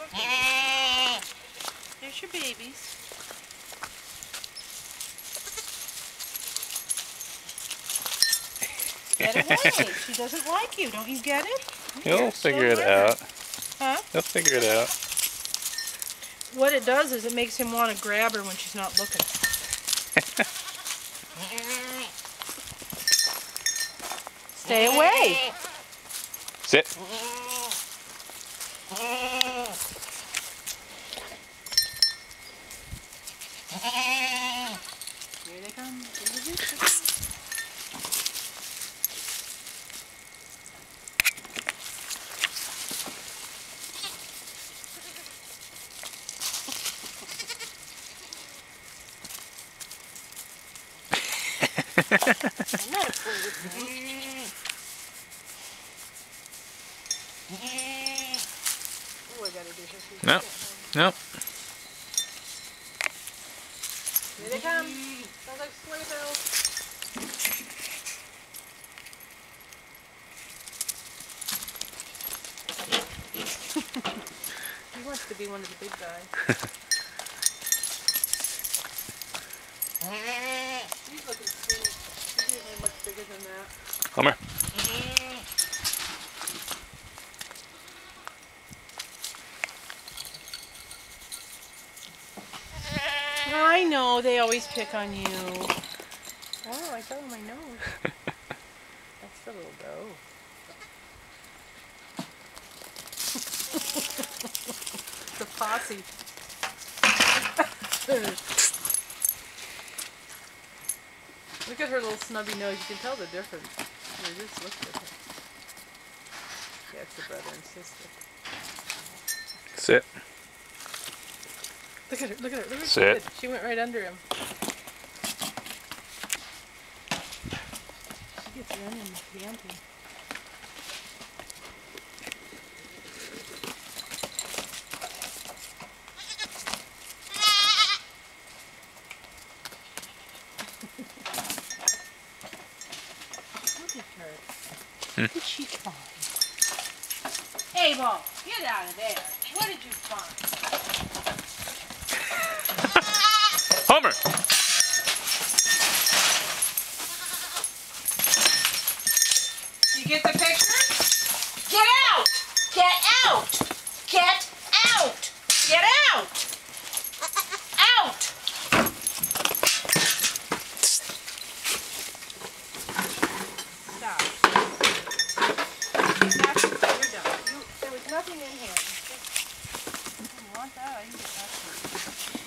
Okay. There's your babies. Get away. She doesn't like you. Don't you get it? He'll figure it out. Huh? He'll figure it out. What it does is it makes him want to grab her when she's not looking. Stay away. Sit. Here they come. I'm not afraid of him. Oh, I gotta do this. No. No. Here they come. Sounds like sleigh bells. He wants to be one of the big guys. He's looking skinny. He's usually much bigger than that. Come here. I know, they always pick on you. Oh, I fell on my nose. That's the little doe. The posse. Look at her little snubby nose. You can tell the difference. They just look different. Yeah, it's the brother and sister. Sit. Look at her, look at her, look at her. Sit. She went right under him. She gets running and yamping. Look at her. What did she find? Hey, Bo, get out of there. What did you find? Homer! You get the picture? Get out! Get out! Get out! Get out! Out! Stop. You're done. There was nothing in here. You want that? I can get that for you.